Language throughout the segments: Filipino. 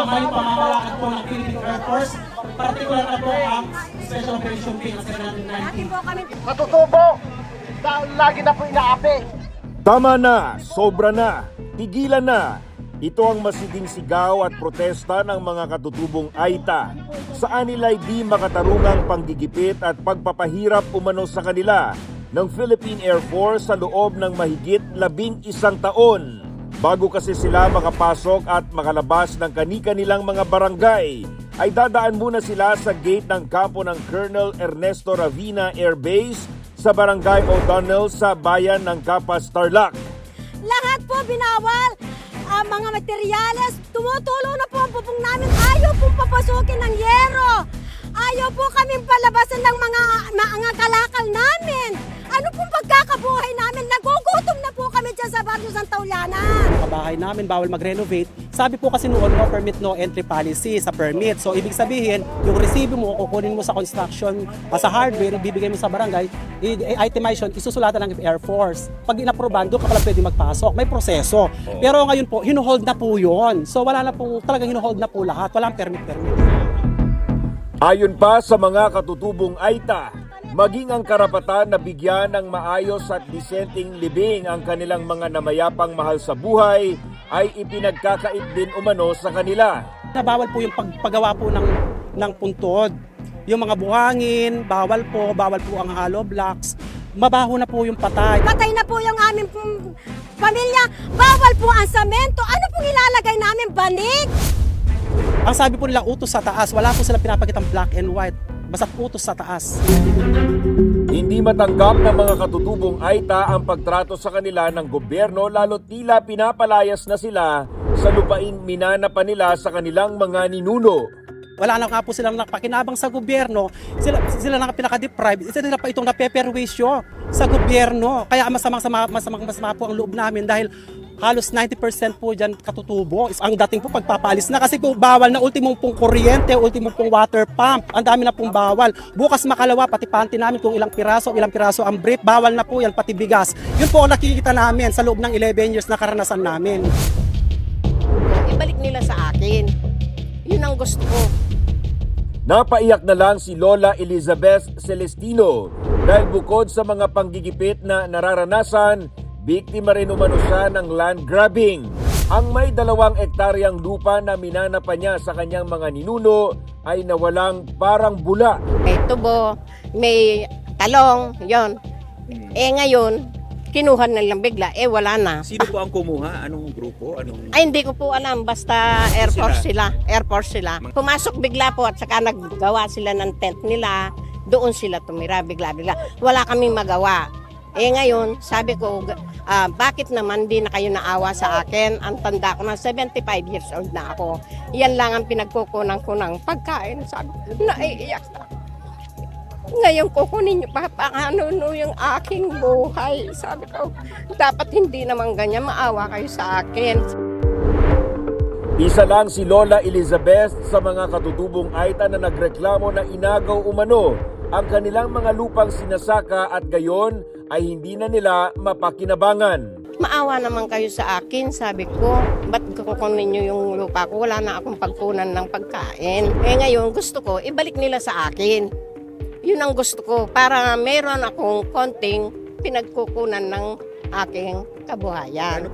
maling pamamalakad po ng Philippine Air Force, partikular na po ang Special Operation Team sa 1990. Katutubo! Lagi na po inaapi! Tama na, sobra na, tigilan na. Ito ang masiding sigaw at protesta ng mga katutubong Aita. Saan nila'y di makatarungang panggigipit at pagpapahirap umano sa kanila ng Philippine Air Force sa loob ng mahigit 11 taon. Bago kasi sila makapasok at makalabas ng kani-kanilang mga barangay, ay dadaan muna sila sa gate ng kampo ng Colonel Ernesto Ravina Air Base sa Barangay O'Donnell sa bayan ng Capas, Tarlac. Lahat po binawal. Ang mga materyales, tumutulong na po ang bubong namin. Ayaw pong papasukin ng yero. Ayaw po kaming palabasan ng mga kalakal namin. Ano pong pagkakabuhay namin? Nagugutom na po kami dyan sa Barrio Santa Juliana. Bahay namin, bawal mag-renovate. Sabi po kasi noon, no permit, no entry policy sa permit. So, ibig sabihin, yung resibo mo, kukunin mo sa construction, sa hardware, ibibigay mo sa barangay, itemization, isusulatan ng Air Force. Pag inaproban, doon ka pala pwede magpasok. May proseso. Pero ngayon po, hinuhold na po yun. So, wala na po, talagang hinuhold na po lahat. Walang permit. Ayon pa sa mga katutubong Aita, maging ang karapatan na bigyan ng maayos at disenteng libing ang kanilang mga namayapang mahal sa buhay ay ipinagkakait din umano sa kanila. Bawal po yung paggawa po ng puntod. Yung mga buhangin, bawal po ang hollow blocks. Mabaho na po yung patay. Patay na po yung aming pamilya. Bawal po ang semento. Ano pong ilalagay namin? Banig? Ang sabi po nila, utos sa taas. Wala po sila pinapakitang black and white. Basta utos sa taas. Hindi matanggap ng mga katutubong Aita ang pagtrato sa kanila ng gobyerno lalo't tila pinapalayas na sila sa lupaing minana pa nila sa kanilang mga ninuno. Wala na nga po silang napakinabang sa gobyerno. Sila na pinaka-deprive. Sila pa itong napeperwisyo sa gobyerno. Kaya masama po ang loob namin dahil halos 90% po dyan katutubo. Ang dating po pagpapalis na kasi po bawal na ultimong pong kuryente, ultimong pong water pump. Ang dami na pong bawal. Bukas makalawa, pati panty namin kung ilang piraso ang brief. Bawal na po yan, pati bigas. Yun po ang nakikita namin sa loob ng 11 years na karanasan namin. Ibalik nila sa akin. Yun ang gusto ko. Napaiyak na lang si Lola Elizabeth Celestino dahil bukod sa mga panggigipit na nararanasan, biktima rin umano siya ng land grabbing. Ang may 2 hektaryang lupa na minana pa niya sa kanyang mga ninuno ay nawalang parang bula. May tubo, may talong, yon. Ngayon, kinuha na lang bigla, wala na. Sino po ang kumuha? Anong grupo? Ay, hindi ko po alam, basta Air Force sila. Air Force sila. Pumasok bigla po at saka naggawa sila ng tent nila. Doon sila tumira bigla. Wala kaming magawa. Ngayon, sabi ko, bakit naman di na kayo naawa sa akin? Ang tanda ko na 75 years old na ako. Yan lang ang pinagkukunan ko ng pagkain. Sabi ko, naiiyak na. Ngayon kukunin niyo pa paano yung aking buhay. Sabi ko, dapat hindi naman ganyan, maawa kayo sa akin. Isa lang si Lola Elizabeth sa mga katutubong Aita na nagreklamo na inagaw umano ang kanilang mga lupang sinasaka at gayon ay hindi na nila mapakinabangan. Maawa naman kayo sa akin, sabi ko. Ba't kukunin niyo yung lupa ko? Wala na akong pagkunan ng pagkain. Ngayon gusto ko, ibalik nila sa akin. Yun ang gusto ko para meron akong konting pinagkukunan ng aking kabuhayan.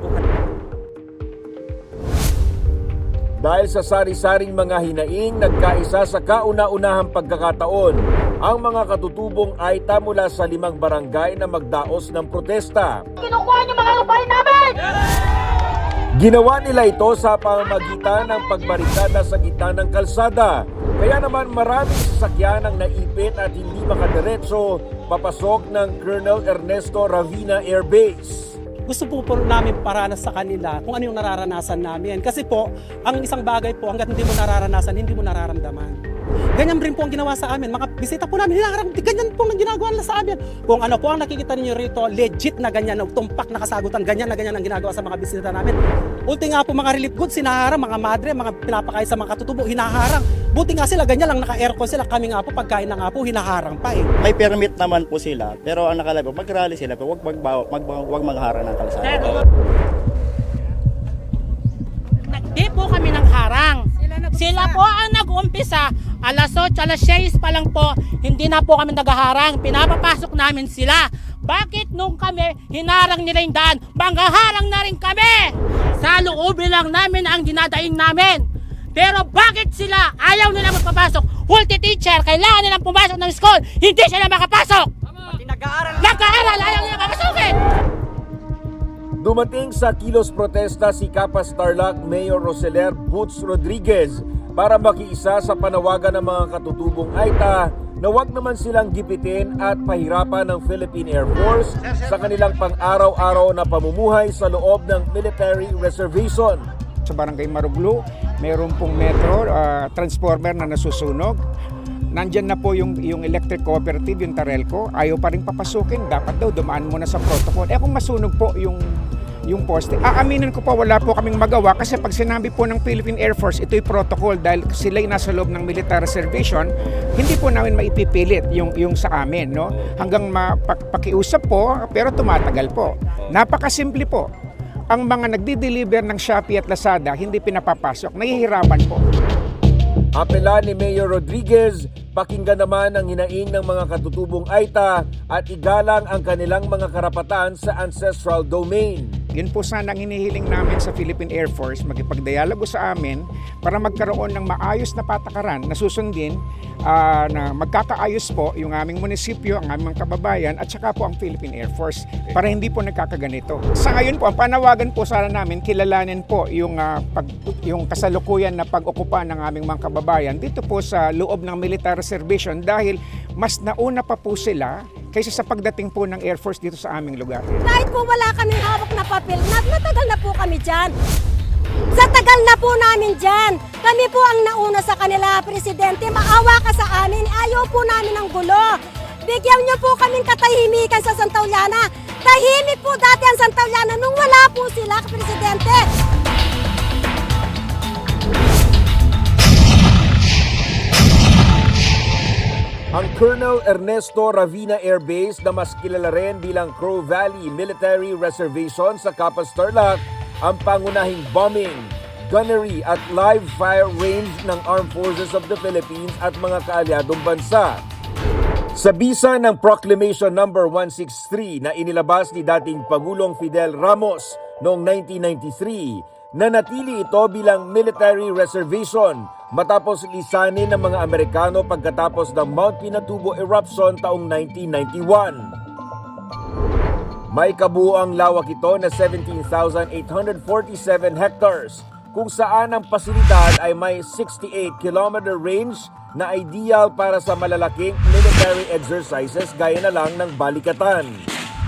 Dahil sa sari-saring mga hinaing, nagkaisa sa kauna-unahang pagkakataon ang mga katutubong Aita mula sa 5 barangay na magdaos ng protesta. Kinukuha niyo mga lupain namin! Ginawa nila ito sa pamamagitan ng pagbarikada sa gitna ng kalsada. Kaya naman maraming sasakyan ang naipit at hindi makadiretso papasok ng Colonel Ernesto Ravina Air Base. Gusto po namin paranas sa kanila kung ano yung nararanasan namin. Kasi po, ang isang bagay po, hanggat hindi mo nararanasan, hindi mo nararamdaman. Ganyan rin po ang ginawa sa amin. Mga bisita po namin, ganyan po ang ginagawa nila sa amin. Kung ano po ang nakikita ninyo rito, legit na ganyan, tumpak na kasagutan, ganyan ang ginagawa sa mga bisita namin. Ulti nga po mga relief goods, hinaharang, mga madre, mga pinapakain sa mga katutubo, hinaharang. Buti nga sila, ganyan lang, naka-aircon sila. Kami nga po, pagkain na nga po, hinaharang pa eh. May permit naman po sila, pero ang nakalagay po, mag-rally sila, pero wag magharang ng kalsada. Di po kami nang harang. Sila po ang nag-umpisa. Alas 8, alas 6 pa lang po, hindi na po kami naghaharang. Pinapapasok namin sila. Bakit nung kami hinarang nila yung daan, manghaharang na rin kami? Sa loobin lang namin ang dinadaing namin. Pero bakit sila ayaw nila magpapasok? Multi teacher, kailangan nilang pumasok ng school, hindi sila makapasok. Nag-aaral, ayaw nila papasukin. Dumating sa kilos protesta si Capas Tarlac Mayor Roseler Boots Rodriguez para makiisa sa panawagan ng mga katutubong Aita na wag naman silang gipitin at pahirapan ng Philippine Air Force sa kanilang pang-araw-araw na pamumuhay sa loob ng military reservation. Sa Barangay Maruglu, mayroon pong metro transformer na nasusunog. Nandyan na po yung electric cooperative, yung Tarelco, ayaw pa rin papasukin. Dapat daw dumaan muna sa protocol. Kung masunog po yung poste, aaminin ko po wala po kaming magawa kasi pag sinabi po ng Philippine Air Force ito'y protocol dahil sila'y nasa loob ng military reservation, hindi po namin maipipilit yung sa amin, no? Hanggang pakiusap po, pero tumatagal po. Napakasimple po. Ang mga nagdi-deliver ng Shopee at Lazada hindi pinapapasok, nahihirapan po. Apela ni Mayor Rodriguez, pakinggan naman ang hinaing ng mga katutubong Aita at igalang ang kanilang mga karapatan sa ancestral domain. Yun po sana ang hinihiling namin sa Philippine Air Force, magipagdialogo sa amin para magkaroon ng maayos na patakaran na susundin na magkakaayos po yung aming munisipyo, ang aming kababayan at saka po ang Philippine Air Force para hindi po nagkakaganito. Sa ngayon po, ang panawagan po sana namin, kilalanin po yung kasalukuyan na pag-okupa ng aming mga kababayan dito po sa loob ng military reservation dahil mas nauna pa po sila kaysa sa pagdating po ng Air Force dito sa aming lugar. Kahit po wala kaming hawak na papel, natagal na po kami dyan. Sa tagal na po namin dyan, kami po ang nauna sa kanila, Presidente. Maawa ka sa amin, ayaw po namin ng gulo. Bigyan niyo po kaming katahimikan sa Santauliana. Tahimik po dati ang Santauliana nung wala po sila, Presidente. Ang Colonel Ernesto Ravina Air Base na mas kilala rin bilang Crow Valley Military Reservation sa Capas Tarlac ang pangunahing bombing, gunnery at live fire range ng Armed Forces of the Philippines at mga kaalyadong bansa. Sa bisa ng Proclamation No. 163 na inilabas ni dating Pangulong Fidel Ramos noong 1993, nanatili ito bilang military reservation matapos lisanin ng mga Amerikano pagkatapos ng Mount Pinatubo eruption taong 1991. May kabuuang lawak ito na 17,847 hectares kung saan ang pasilidad ay may 68-kilometer range na ideal para sa malalaking military exercises gaya na lang ng balikatan.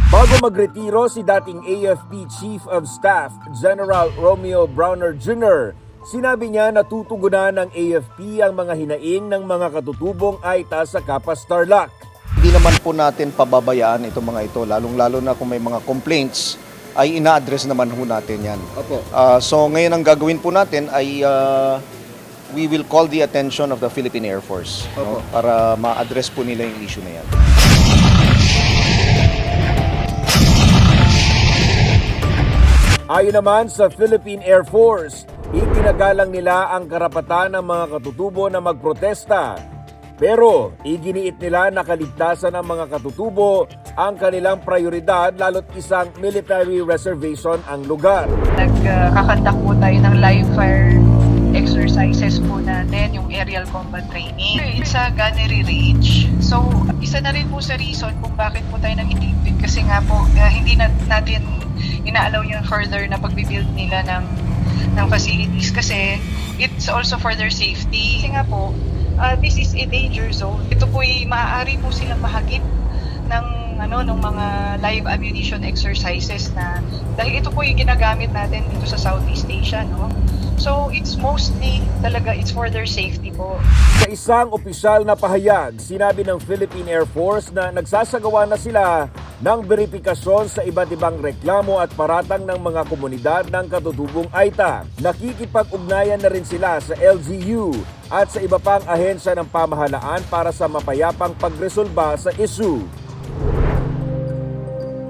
Bago magretiro si dating AFP Chief of Staff General Romeo Browner Jr., sinabi niya na tutugunan ng AFP ang mga hinaing ng mga katutubong Aita sa Capas Tarlac. Hindi naman po natin pababayaan itong mga ito, lalong-lalo na kung may mga complaints, ay ina-address naman ho natin yan. Opo. So ngayon ang gagawin po natin ay we will call the attention of the Philippine Air Force, no? Para ma-address po nila yung issue na yan. Ayon naman sa Philippine Air Force, itinagalang nila ang karapatan ng mga katutubo na magprotesta. Pero iginiit nila na kaligtasan ng mga katutubo ang kanilang prioridad lalo't isang military reservation ang lugar. Nagkakandak po tayo ng live fire exercises po natin, yung aerial combat training. It's a gunnery range. So, isa na rin po sa reason kung bakit po tayo nag-initiate kasi nga po hindi natin ina-allow yung further na pagbibuild nila ng facilities kasi it's also for their safety. Kasi nga po, this is a danger zone. Ito po ay maaari po silang mahagip ng mga live ammunition exercises na dahil ito po yung ginagamit natin dito sa Southeast Asia, no? So it's mostly talaga it's for their safety po. Sa isang opisyal na pahayag, sinabi ng Philippine Air Force na nagsasagawa na sila ng verifikasyon sa iba't ibang reklamo at paratang ng mga komunidad ng katutubong Aita. Nakikipag-ugnayan na rin sila sa LGU at sa iba pang ahensya ng pamahalaan para sa mapayapang pagresolba sa issue.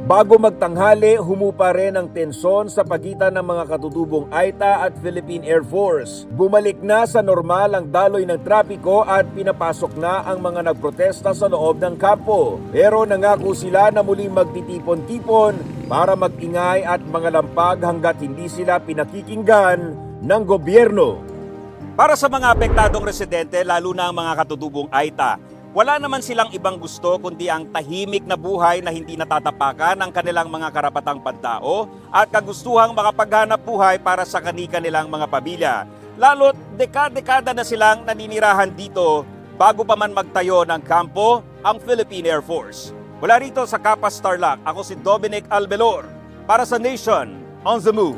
Bago magtanghali, humupa rin ang tensyon sa pagitan ng mga katutubong AITA at Philippine Air Force. Bumalik na sa normal ang daloy ng trapiko at pinapasok na ang mga nagprotesta sa loob ng kampo. Pero nangako sila na muling magtitipon-tipon para mag-ingay at mga lampag hanggat hindi sila pinakikinggan ng gobyerno. Para sa mga apektadong residente, lalo na ang mga katutubong AITA, wala naman silang ibang gusto kundi ang tahimik na buhay na hindi natatapakan ng kanilang mga karapatang pantao at kagustuhang makapaghanap buhay para sa kani-kanilang mga pamilya. Lalo't dekada-dekada na silang naninirahan dito bago pa man magtayo ng kampo ang Philippine Air Force. Mula rito sa Kapas Tarlac, ako si Dominic Albelor para sa Nation on the Move.